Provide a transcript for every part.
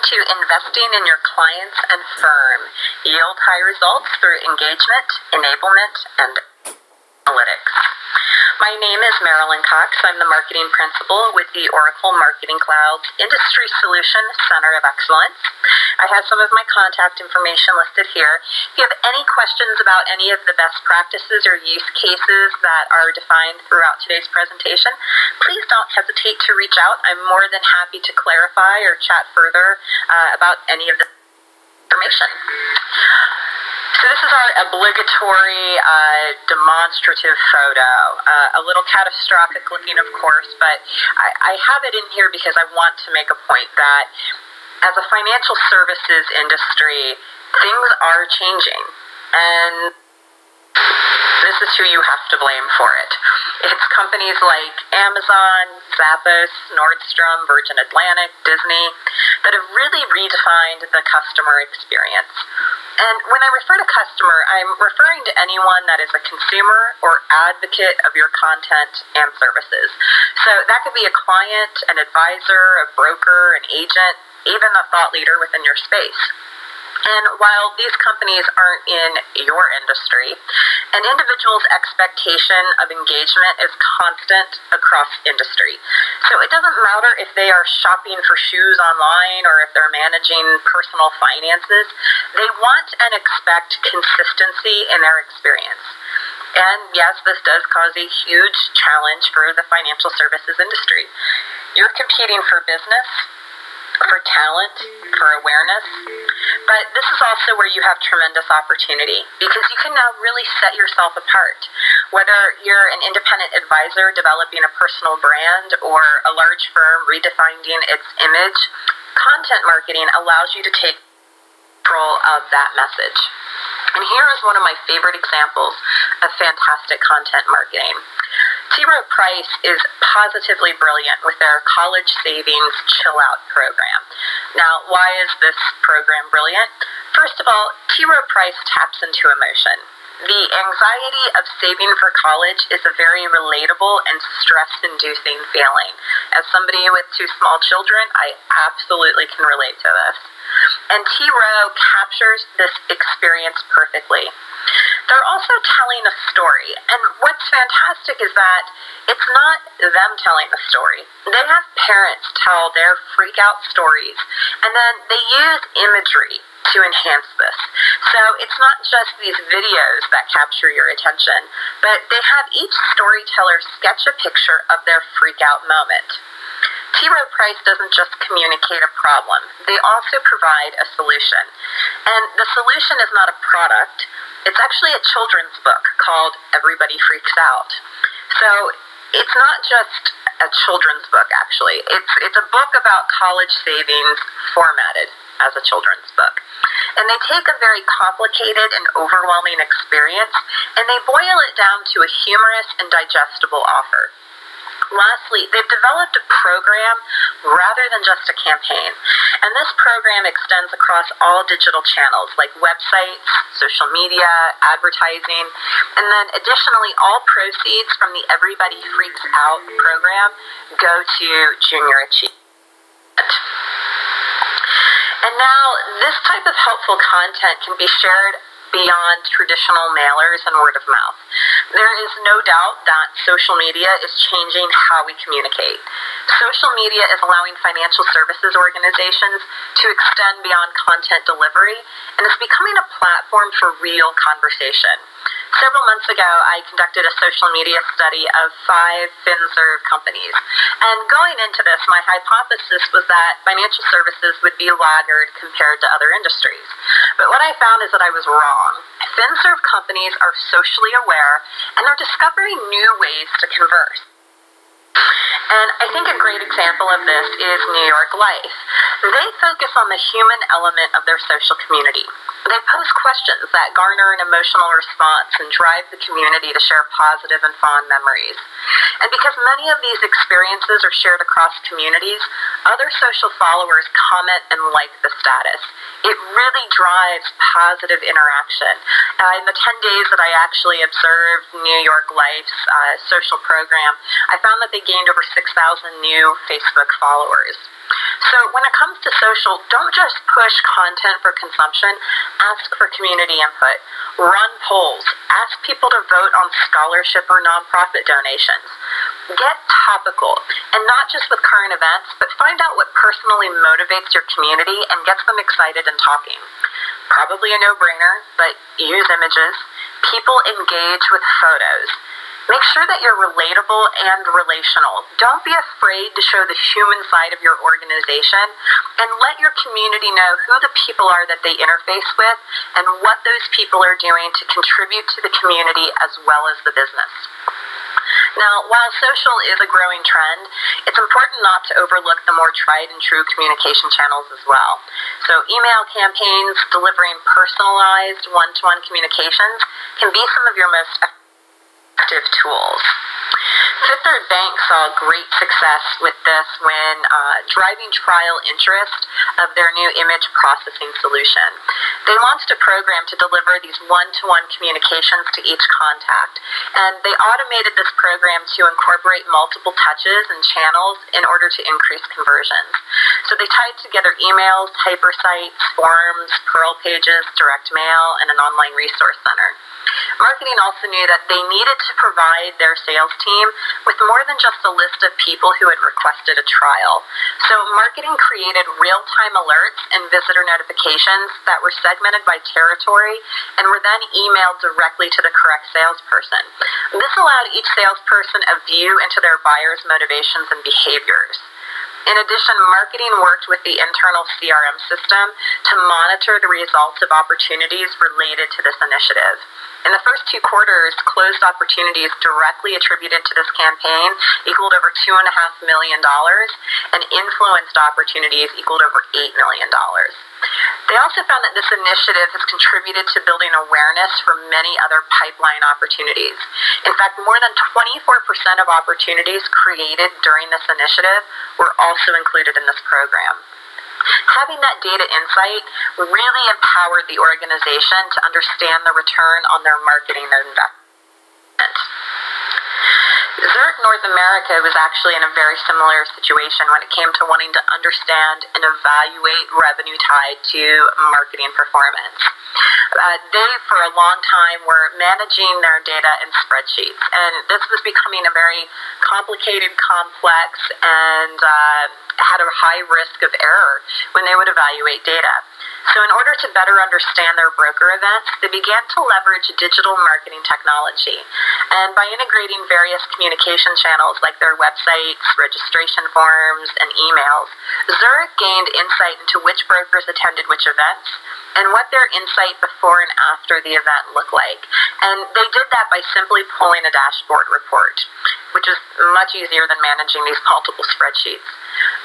to investing in your clients and firm. Yield high results through engagement, enablement, and analytics. My name is Marilyn Cox. I'm the marketing principal with the Oracle Marketing Cloud's Industry Solution Center of Excellence. I have some of my contact information listed here. If you have any questions about any of the best practices or use cases that are defined throughout today's presentation, please don't hesitate to reach out. I'm more than happy to clarify or chat further about any of the information. So this is our obligatory demonstrative photo. A little catastrophic looking, of course, but I have it in here because I want to make a point that as a financial services industry, things are changing, and this is who you have to blame for it. It's companies like Amazon, Zappos, Nordstrom, Virgin Atlantic, Disney that have really redefined the customer experience. And when I refer to customer, I'm referring to anyone that is a consumer or advocate of your content and services. So that could be a client, an advisor, a broker, an agent, even a thought leader within your space. And while these companies aren't in your industry, an individual's expectation of engagement is constant across industry. So it doesn't matter if they are shopping for shoes online or if they're managing personal finances, they want and expect consistency in their experience. And yes, this does cause a huge challenge for the financial services industry. You're competing for business, for talent, for awareness, but this is also where you have tremendous opportunity because you can now really set yourself apart. Whether you're an independent advisor developing a personal brand or a large firm redefining its image, content marketing allows you to take control of that message. And here is one of my favorite examples of fantastic content marketing. T. Rowe Price is positively brilliant with their college savings chill out program. Now, why is this program brilliant? First of all, T. Rowe Price taps into emotion. The anxiety of saving for college is a very relatable and stress-inducing feeling. As somebody with two small children, I absolutely can relate to this. And T. Rowe captures this experience perfectly. They're also telling a story, and what's fantastic is that it's not them telling the story. They have parents tell their freak-out stories, and then they use imagery to enhance this. So it's not just these videos that capture your attention, but they have each storyteller sketch a picture of their freak-out moment. T. Rowe Price doesn't just communicate a problem, they also provide a solution. And the solution is not a product, it's actually a children's book called Everybody Freaks Out. So it's not just a children's book, actually. It's a book about college savings formatted as a children's book. And they take a very complicated and overwhelming experience and they boil it down to a humorous and digestible offer. Lastly, they've developed a program rather than just a campaign. And this program extends across all digital channels like websites, social media, advertising, and then additionally all proceeds from the Everybody Freaks Out program go to junior achievement. And now this type of helpful content can be shared beyond traditional mailers and word of mouth. There is no doubt that social media is changing how we communicate. Social media is allowing financial services organizations to extend beyond content delivery, and is becoming a platform for real conversation. Several months ago, I conducted a social media study of 5 FinServ companies. And going into this, my hypothesis was that financial services would be laggard compared to other industries. But what I found is that I was wrong. FinServ companies are socially aware, and they're discovering new ways to converse. And I think a great example of this is New York Life. They focus on the human element of their social community. They post questions that garner an emotional response and drive the community to share positive and fond memories. And because many of these experiences are shared across communities, other social followers comment and like the status. It really drives positive interaction. In the 10 days that I actually observed New York Life's social program, I found that they gained over 6,000 new Facebook followers. So when it comes to social, don't just push content for consumption, ask for community input. Run polls, ask people to vote on scholarship or nonprofit donations. Get topical, and not just with current events, but find out what personally motivates your community and gets them excited and talking. Probably a no-brainer, but use images. People engage with photos. Make sure that you're relatable and relational. Don't be afraid to show the human side of your organization, and let your community know who the people are that they interface with and what those people are doing to contribute to the community as well as the business. Now, while social is a growing trend, it's important not to overlook the more tried and true communication channels as well. So email campaigns, delivering personalized one-to-one communications can be some of your most effective tools. Fifth Third Bank saw great success with this when driving trial interest of their new image processing solution. They launched a program to deliver these one-to-one communications to each contact, and they automated this program to incorporate multiple touches and channels in order to increase conversions. So they tied together emails, hypersites, forms, Pearl pages, direct mail, and an online resource center. Marketing also knew that they needed to provide their sales team with more than just a list of people who had requested a trial. So marketing created real-time alerts and visitor notifications that were segmented by territory and were then emailed directly to the correct salesperson. This allowed each salesperson a view into their buyers' motivations and behaviors. In addition, marketing worked with the internal CRM system to monitor the results of opportunities related to this initiative. In the first 2 quarters, closed opportunities directly attributed to this campaign equaled over $2.5 million, and influenced opportunities equaled over $8 million. They also found that this initiative has contributed to building awareness for many other pipeline opportunities. In fact, more than 24% of opportunities created during this initiative were also included in this program. Having that data insight really empowered the organization to understand the return on their marketing investment. Zurich North America was actually in a very similar situation when it came to wanting to understand and evaluate revenue tied to marketing performance. They, for a long time, were managing their data in spreadsheets, and this was becoming a very complicated, complex, and had a high risk of error when they would evaluate data. So in order to better understand their broker events, they began to leverage digital marketing technology. And by integrating various communication channels like their websites, registration forms, and emails, Zurich gained insight into which brokers attended which events and what their insight before and after the event looked like. And they did that by simply pulling a dashboard report, which is much easier than managing these multiple spreadsheets.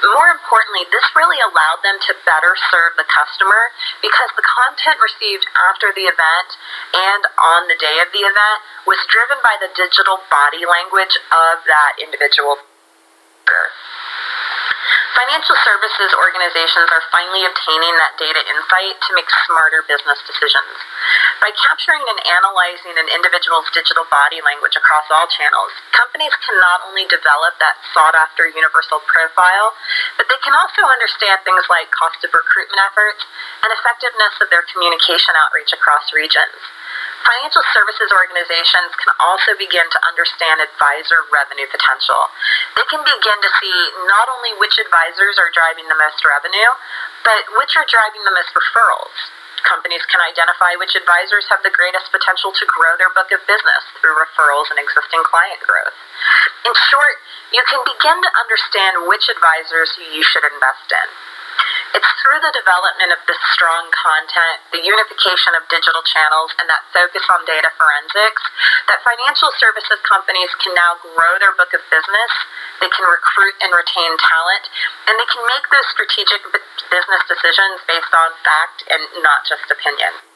More importantly, this really allowed them to better serve the customer because the content received after the event and on the day of the event was driven by the digital body language of that individual. Financial services organizations are finally obtaining that data insight to make smarter business decisions. By capturing and analyzing an individual's digital body language across all channels, companies can not only develop that sought-after universal profile, but they can also understand things like cost of recruitment efforts and effectiveness of their communication outreach across regions. Financial services organizations can also begin to understand advisor revenue potential. They can begin to see not only which advisors are driving the most revenue, but which are driving the most referrals. Companies can identify which advisors have the greatest potential to grow their book of business through referrals and existing client growth. In short, you can begin to understand which advisors you should invest in. It's through the development of this strong content, the unification of digital channels, and that focus on data forensics that financial services companies can now grow their book of business, they can recruit and retain talent, and they can make those strategic business decisions based on fact and not just opinion.